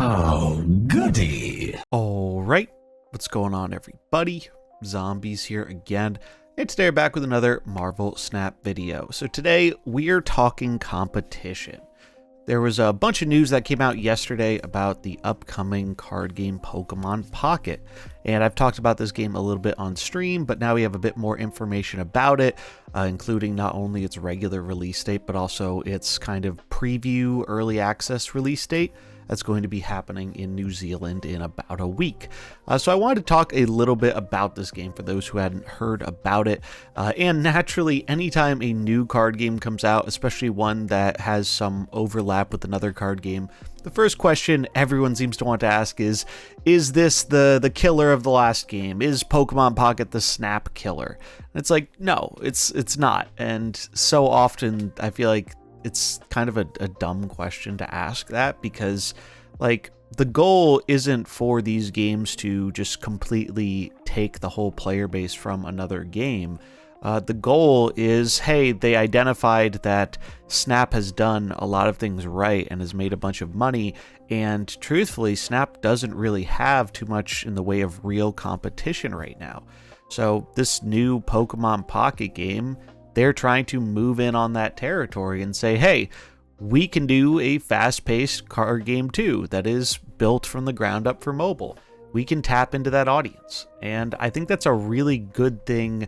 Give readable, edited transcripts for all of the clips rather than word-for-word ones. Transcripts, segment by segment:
Oh, goody. All right, what's going on, everybody? Zombies here again, and today we're back with another Marvel Snap video. So today we're talking competition. There was a bunch of news that came out yesterday about the upcoming card game Pokemon Pocket, and I've talked about this game a little bit on stream, but now we have a bit more information about it, including not only its regular release date, but also its kind of preview early access release date. That's going to be happening in New Zealand in about a week. So I wanted to talk a little bit about this game for those who hadn't heard about it. And naturally, anytime a new card game comes out, especially one that has some overlap with another card game, the first question everyone seems to want to ask is this the killer of the last game? Is Pokemon Pocket the Snap killer? And it's like, no, it's not. And so often I feel like it's kind of a dumb question to ask that, because like the goal isn't for these games to just completely take the whole player base from another game. The goal is, hey, they identified that Snap has done a lot of things right and has made a bunch of money, and truthfully, Snap doesn't really have too much in the way of real competition right now. So this new Pokemon Pocket game, they're trying to move in on that territory and say, hey, we can do a fast-paced card game too that is built from the ground up for mobile. We can tap into that audience. And I think that's a really good thing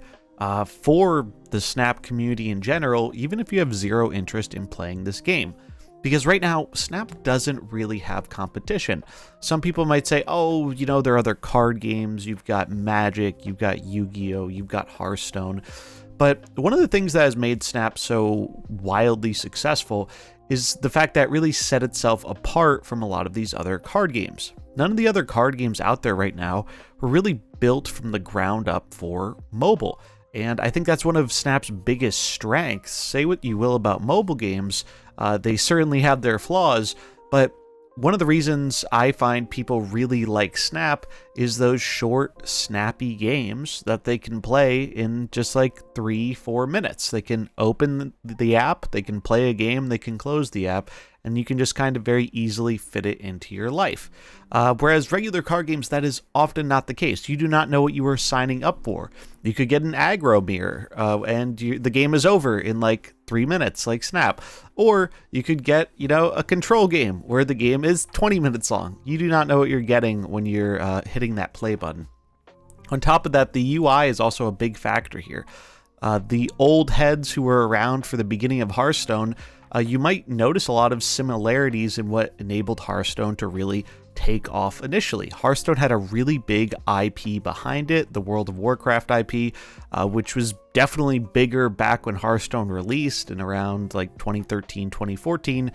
for the Snap community in general, even if you have zero interest in playing this game. Because right now, Snap doesn't really have competition. Some people might say, oh, you know, there are other card games. You've got Magic, you've got Yu-Gi-Oh, you've got Hearthstone. But one of the things that has made Snap so wildly successful is the fact that it really set itself apart from a lot of these other card games. None of the other card games out there right now were really built from the ground up for mobile. And I think that's one of Snap's biggest strengths. Say what you will about mobile games, they certainly have their flaws, but one of the reasons I find people really like Snap is those short, snappy games that they can play in just like 3-4 minutes. They can open the app, they can play a game, they can close the app, and you can just kind of very easily fit it into your life. Whereas regular card games, that is often not the case. You do not know what you are signing up for. You could get an aggro mirror, and the game is over in like 3 minutes, like Snap. Or you could get, you know, a control game where the game is 20 minutes long. You do not know what you're getting when you're hitting that play button. On top of that, the UI is also a big factor here. The old heads who were around for the beginning of Hearthstone, you might notice a lot of similarities in what enabled Hearthstone to really take off initially. Hearthstone had a really big IP behind it, the World of Warcraft IP, which was definitely bigger back when Hearthstone released in around like 2013, 2014,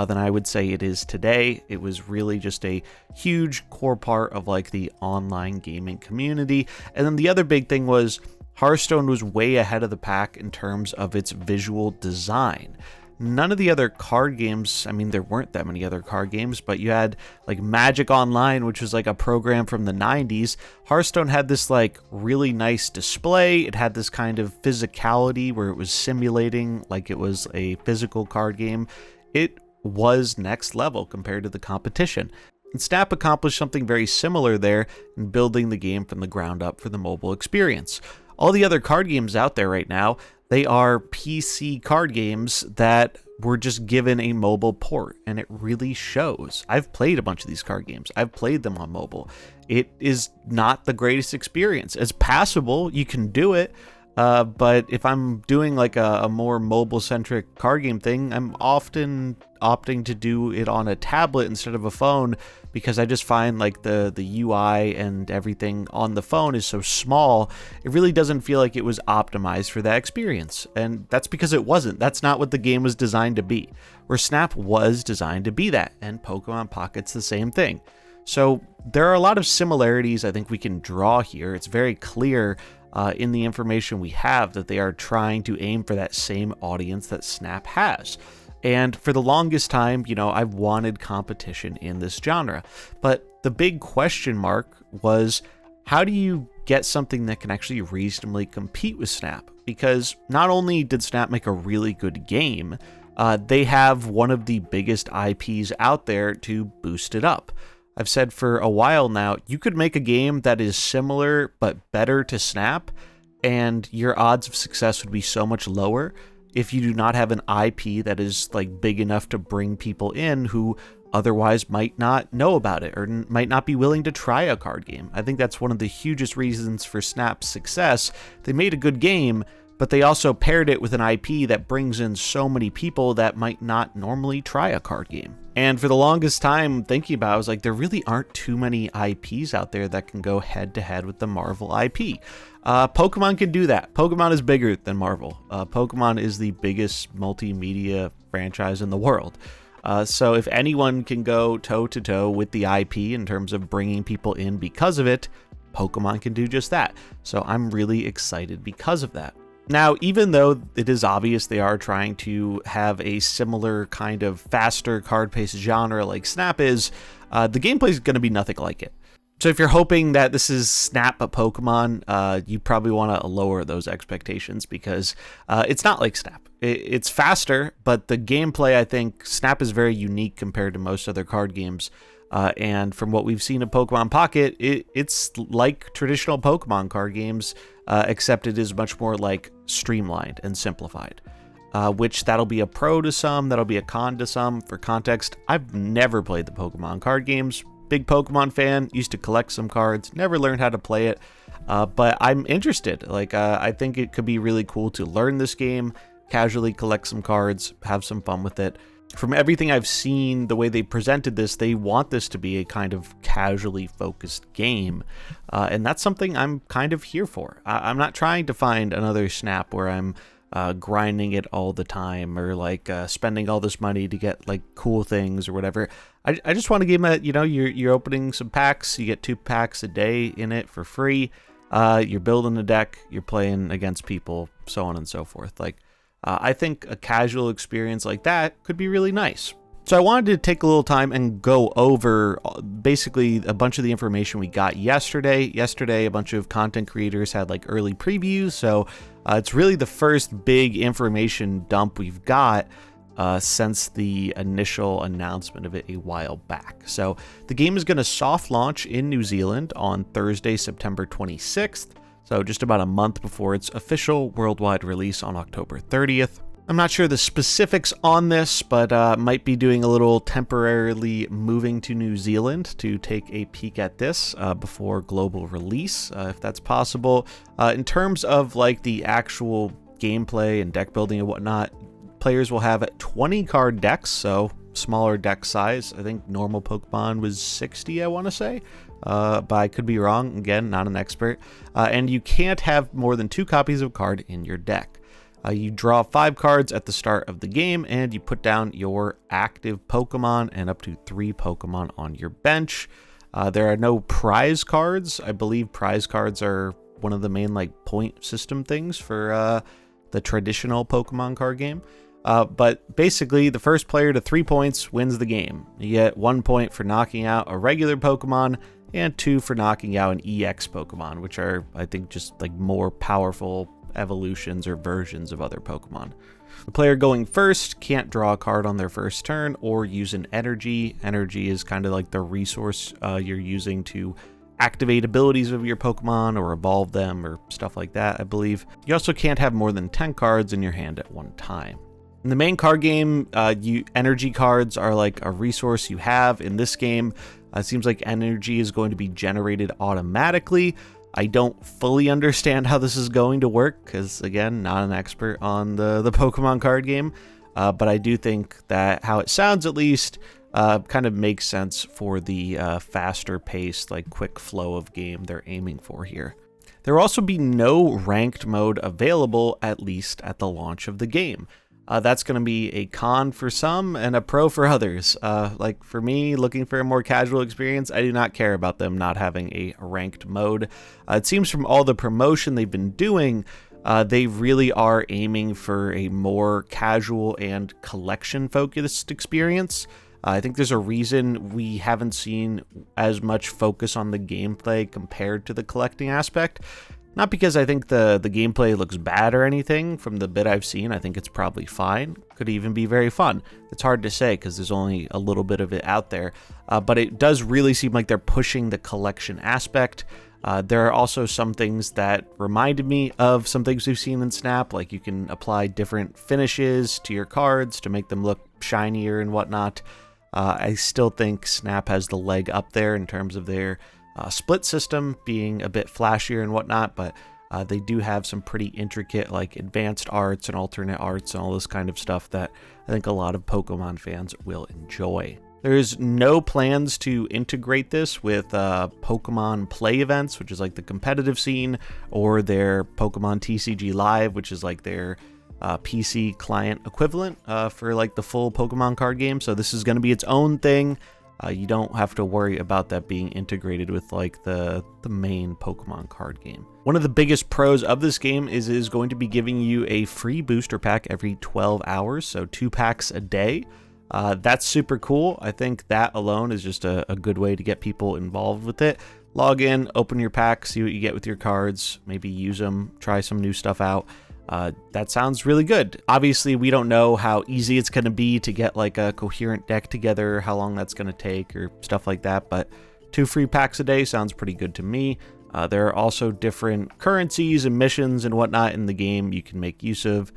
than I would say it is today. It was really just a huge core part of like the online gaming community. And then the other big thing was Hearthstone was way ahead of the pack in terms of its visual design. None of the other card games, I mean, there weren't that many other card games, but you had like Magic Online, which was like a program from the 90s. Hearthstone had this like really nice display. It had this kind of physicality where it was simulating like it was a physical card game. It was next level compared to the competition. And Snap accomplished something very similar there in building the game from the ground up for the mobile experience. All the other card games out there right now, they are PC card games that were just given a mobile port, and it really shows. I've played a bunch of these card games. I've played them on mobile. It is not the greatest experience. It's passable. You can do it. But if I'm doing like a more mobile-centric card game thing, I'm often opting to do it on a tablet instead of a phone, because I just find like the UI and everything on the phone is so small, it really doesn't feel like it was optimized for that experience. And that's because it wasn't. That's not what the game was designed to be. Where Snap was designed to be that, and Pokemon Pocket's the same thing. So there are a lot of similarities I think we can draw here. It's very clear in the information we have that they are trying to aim for that same audience that Snap has. And for the longest time, you know, I've wanted competition in this genre. But the big question mark was, how do you get something that can actually reasonably compete with Snap? Because not only did Snap make a really good game, they have one of the biggest IPs out there to boost it up. I've said for a while now, you could make a game that is similar but better to Snap, and your odds of success would be so much lower if you do not have an IP that is like big enough to bring people in who otherwise might not know about it or might not be willing to try a card game. I think that's one of the hugest reasons for Snap's success. They made a good game, but they also paired it with an IP that brings in so many people that might not normally try a card game. And for the longest time thinking about it, I was like, there really aren't too many IPs out there that can go head to head with the Marvel IP. Pokemon can do that. Pokemon is bigger than Marvel. Pokemon is the biggest multimedia franchise in the world. So if anyone can go toe to toe with the IP in terms of bringing people in because of it, Pokemon can do just that. So I'm really excited because of that. Now, even though it is obvious they are trying to have a similar kind of faster card-based genre like Snap is, the gameplay is going to be nothing like it. So if you're hoping that this is Snap but Pokemon, you probably want to lower those expectations because it's not like Snap. It's faster, but the gameplay, I think, Snap is very unique compared to most other card games. And from what we've seen of Pokemon Pocket, it's like traditional Pokemon card games, except it is much more like streamlined and simplified. Which that'll be a pro to some, that'll be a con to some. For context, I've never played the Pokemon card games. Big Pokemon fan, used to collect some cards, never learned how to play it, but I'm interested. Like, I think it could be really cool to learn this game, casually collect some cards, have some fun with it. From everything I've seen, the way they presented this, they want this to be a kind of casually focused game, and that's something I'm kind of here for. I'm not trying to find another Snap where I'm grinding it all the time or like spending all this money to get like cool things or whatever. I just want a game that, you know, you're opening some packs, you get 2 packs a day in it for free, you're building a deck, you're playing against people, so on and so forth. Like, I think a casual experience like that could be really nice. So I wanted to take a little time and go over basically a bunch of the information we got yesterday. Yesterday, a bunch of content creators had like early previews, so it's really the first big information dump we've got since the initial announcement of it a while back. So the game is going to soft launch in New Zealand on Thursday, September 26th. So just about a month before its official worldwide release on October 30th. I'm not sure the specifics on this, but might be doing a little temporarily moving to New Zealand to take a peek at this before global release, if that's possible. In terms of like the actual gameplay and deck building and whatnot, players will have 20 card decks, so smaller deck size. I think normal Pokemon was 60, I want to say. But I could be wrong. Again, not an expert. And you can't have more than 2 copies of a card in your deck. You draw 5 cards at the start of the game, and you put down your active Pokemon and up to 3 Pokemon on your bench. There are no prize cards. I believe prize cards are one of the main like point system things for the traditional Pokemon card game. But basically, the first player to 3 points wins the game. You get 1 point for knocking out a regular Pokemon, and 2 for knocking out an EX Pokemon, which are, I think, just like more powerful evolutions or versions of other Pokemon. The player going first can't draw a card on their first turn or use an energy. Energy is kind of like the resource you're using to activate abilities of your Pokemon or evolve them or stuff like that, I believe. You also can't have more than 10 cards in your hand at one time. In the main card game, energy cards are like a resource you have. In this game, it seems like energy is going to be generated automatically. I don't fully understand how this is going to work because, again, not an expert on the Pokemon card game. But I do think that how it sounds, at least, kind of makes sense for the faster paced, like quick flow of game they're aiming for here. There will also be no ranked mode available, at least at the launch of the game. That's going to be a con for some and a pro for others. Like for me, looking for a more casual experience, I do not care about them not having a ranked mode. It seems from all the promotion they've been doing, they really are aiming for a more casual and collection-focused experience. I think there's a reason we haven't seen as much focus on the gameplay compared to the collecting aspect. Not because I think the gameplay looks bad or anything. From the bit I've seen, I think it's probably fine. Could even be very fun. It's hard to say because there's only a little bit of it out there. But it does really seem like they're pushing the collection aspect. There are also some things that reminded me of some things we've seen in Snap, like you can apply different finishes to your cards to make them look shinier and whatnot. I still think Snap has the leg up there in terms of their split system being a bit flashier and whatnot, but they do have some pretty intricate like advanced arts and alternate arts and all this kind of stuff that I think a lot of Pokemon fans will enjoy. There's no plans to integrate this with Pokemon Play events, which is like the competitive scene, or their Pokemon TCG Live, which is like their PC client equivalent for like the full Pokemon card game. So this is going to be its own thing. You don't have to worry about that being integrated with like the main Pokemon card game. One of the biggest pros of this game is it is going to be giving you a free booster pack every 12 hours, so 2 packs a day. That's super cool. I think that alone is just a good way to get people involved with it. Log in, open your pack, see what you get with your cards, maybe use them, try some new stuff out. That sounds really good. Obviously, we don't know how easy it's going to be to get like a coherent deck together, how long that's going to take or stuff like that, but 2 free packs a day sounds pretty good to me. There are also different currencies and missions and whatnot in the game you can make use of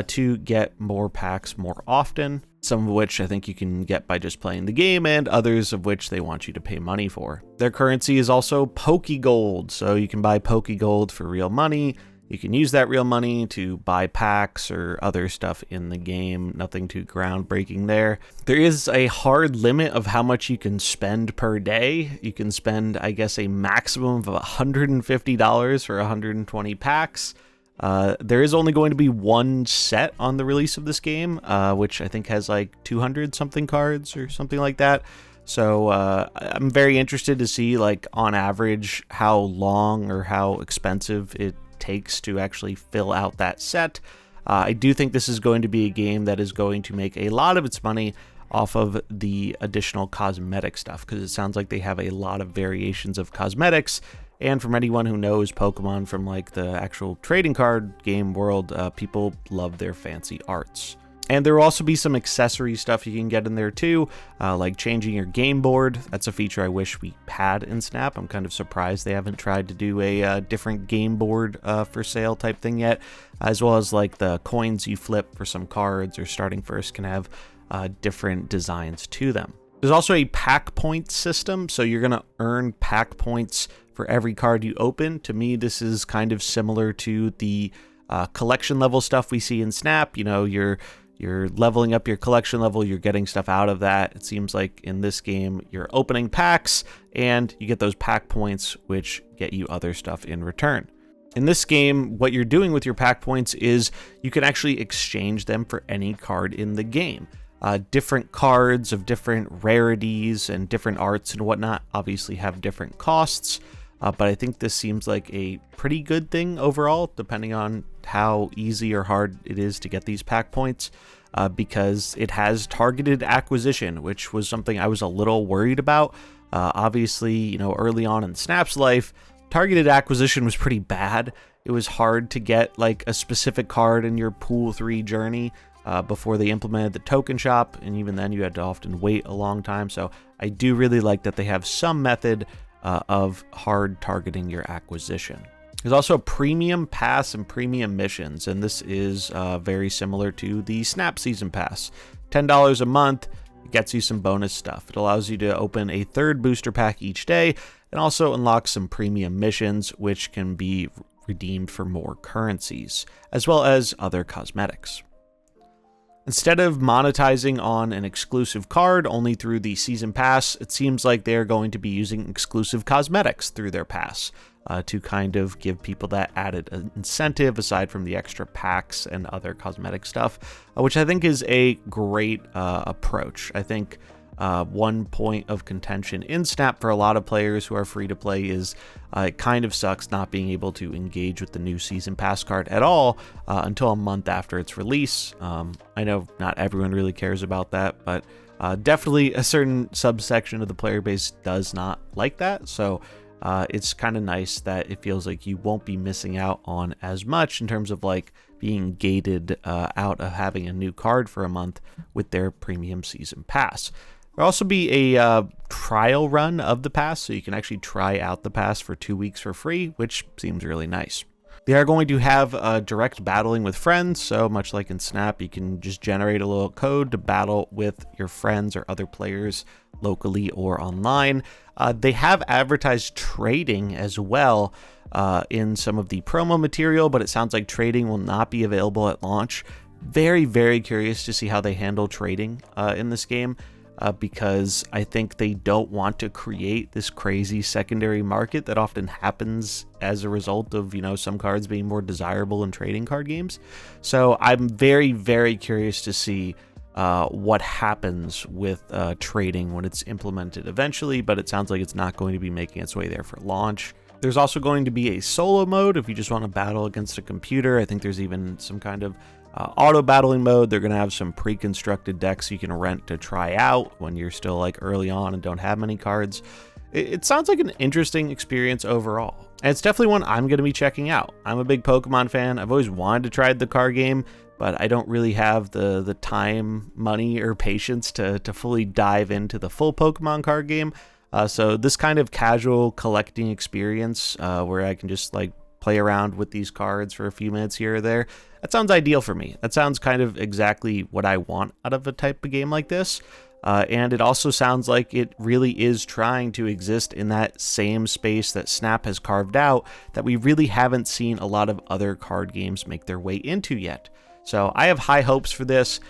to get more packs more often, some of which I think you can get by just playing the game, and others of which they want you to pay money for. Their currency is also Pokegold, so you can buy Pokegold for real money. You can use that real money to buy packs or other stuff in the game. Nothing too groundbreaking there. There is a hard limit of how much you can spend per day. You can spend, I guess, a maximum of $150 for 120 packs. There is only going to be one set on the release of this game, which I think has like 200 something cards or something like that. So I'm very interested to see, like, on average, how long or how expensive it takes to actually fill out that set. I do think this is going to be a game that is going to make a lot of its money off of the additional cosmetic stuff, because it sounds like they have a lot of variations of cosmetics. And from anyone who knows Pokemon from like the actual trading card game world, people love their fancy arts. And there will also be some accessory stuff you can get in there too, like changing your game board. That's a feature I wish we had in Snap. I'm kind of surprised they haven't tried to do a different game board for sale type thing yet, as well as like the coins you flip for some cards or starting first can have different designs to them. There's also a pack point system, so you're going to earn pack points for every card you open. To me, this is kind of similar to the collection level stuff we see in Snap. You know, you're leveling up your collection level, you're getting stuff out of that. It seems like in this game, you're opening packs and you get those pack points, which get you other stuff in return. In this game, what you're doing with your pack points is you can actually exchange them for any card in the game. Different cards of different rarities and different arts and whatnot obviously have different costs, but I think this seems like a pretty good thing overall, depending on how easy or hard it is to get these pack points, because it has targeted acquisition, which was something I was a little worried about. Obviously, you know, early on in Snap's life, targeted acquisition was pretty bad. It was hard to get like a specific card in your Pool 3 journey before they implemented the token shop, and even then you had to often wait a long time. So I do really like that they have some method of hard targeting your acquisition. There's also a premium pass and premium missions, and this is very similar to the Snap Season Pass. $10 a month, it gets you some bonus stuff. It allows you to open a 3rd booster pack each day, and also unlock some premium missions, which can be redeemed for more currencies, as well as other cosmetics. Instead of monetizing on an exclusive card only through the Season Pass, it seems like they're going to be using exclusive cosmetics through their pass to kind of give people that added incentive aside from the extra packs and other cosmetic stuff, which I think is a great approach. I think one point of contention in Snap for a lot of players who are free to play is it kind of sucks not being able to engage with the new Season Pass card at all until a month after its release. I know not everyone really cares about that, but definitely a certain subsection of the player base does not like that. So it's kind of nice that it feels like you won't be missing out on as much in terms of like being gated out of having a new card for a month with their premium season pass. There'll also be a trial run of the pass, so you can actually try out the pass for 2 weeks for free, which seems really nice. They are going to have direct battling with friends, so much like in Snap, you can just generate a little code to battle with your friends or other players locally or online. They have advertised trading as well in some of the promo material, but it sounds like trading will not be available at launch. Very, very curious to see how they handle trading in this game. Because I think they don't want to create this crazy secondary market that often happens as a result of, you know, some cards being more desirable in trading card games. So I'm very, very curious to see what happens with trading when it's implemented eventually, but it sounds like it's not going to be making its way there for launch. There's also going to be a solo mode if you just want to battle against a computer. I think there's even some kind of auto battling mode. They're going to have some pre-constructed decks you can rent to try out when you're still like early on and don't have many cards. It sounds like an interesting experience overall, and it's definitely one I'm going to be checking out. I'm a big Pokemon fan. I've always wanted to try the card game, but I don't really have the time, money, or patience to fully dive into the full Pokemon card game. So this kind of casual collecting experience where I can just like play around with these cards for a few minutes here or there, that sounds ideal for me. That sounds kind of exactly what I want out of a type of game like this. And it also sounds like it really is trying to exist in that same space that Snap has carved out that we really haven't seen a lot of other card games make their way into yet. So I have high hopes for this.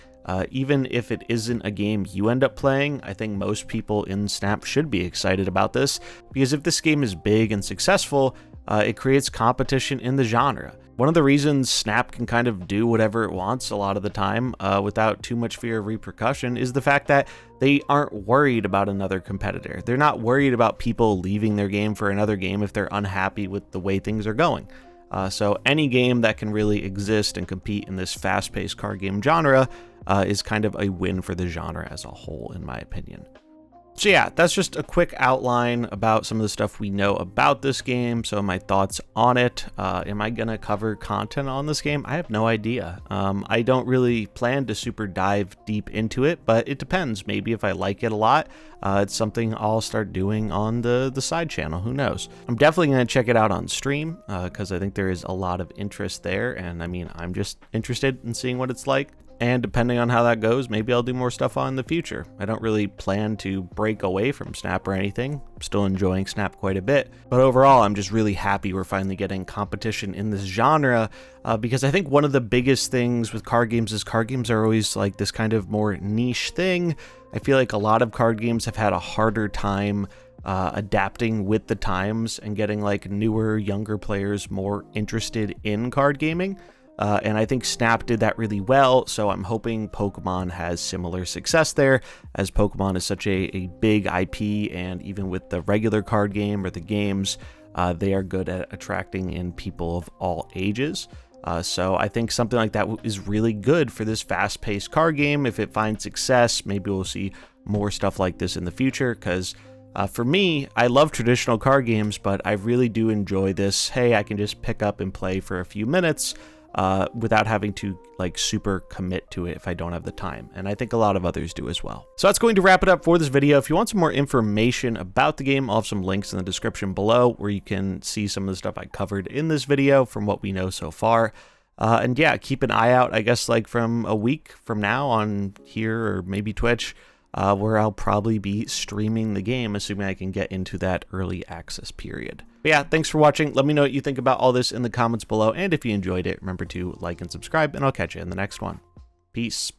Even if it isn't a game you end up playing, I think most people in Snap should be excited about this, because if this game is big and successful, it creates competition in the genre. One of the reasons Snap can kind of do whatever it wants a lot of the time without too much fear of repercussion is the fact that they aren't worried about another competitor. They're not worried about people leaving their game for another game if they're unhappy with the way things are going. So any game that can really exist and compete in this fast-paced card game genre is kind of a win for the genre as a whole, in my opinion. So yeah, that's just a quick outline about some of the stuff we know about this game, so my thoughts on it. Am I gonna cover content on this game? I have no idea. I don't really plan to super dive deep into it, but it depends. Maybe if I like it a lot, it's something I'll start doing on the side channel, who knows. I'm definitely gonna check it out on stream, because I think there is a lot of interest there, and I mean, I'm just interested in seeing what it's like. And depending on how that goes, maybe I'll do more stuff on in the future. I don't really plan to break away from Snap or anything. I'm still enjoying Snap quite a bit. But overall, I'm just really happy we're finally getting competition in this genre, because I think one of the biggest things with card games is card games are always like this kind of more niche thing. I feel like a lot of card games have had a harder time adapting with the times and getting like newer, younger players more interested in card gaming. And I think Snap did that really well, so I'm hoping Pokemon has similar success there, as Pokemon is such a big IP, and even with the regular card game or the games, they are good at attracting in people of all ages. So I think something like that is really good for this fast-paced card game. If it finds success, maybe we'll see more stuff like this in the future, because for me, I love traditional card games, but I really do enjoy this. Hey, I can just pick up and play for a few minutes, without having to like super commit to it if I don't have the time. And I think a lot of others do as well. So that's going to wrap it up for this video. If you want some more information about the game, I'll have some links in the description below where you can see some of the stuff I covered in this video from what we know so far. And yeah, keep an eye out, I guess, like from a week from now on here or maybe Twitch, where I'll probably be streaming the game, assuming I can get into that early access period. But yeah, thanks for watching. Let me know what you think about all this in the comments below, and if you enjoyed it, remember to like and subscribe, and I'll catch you in the next one. Peace.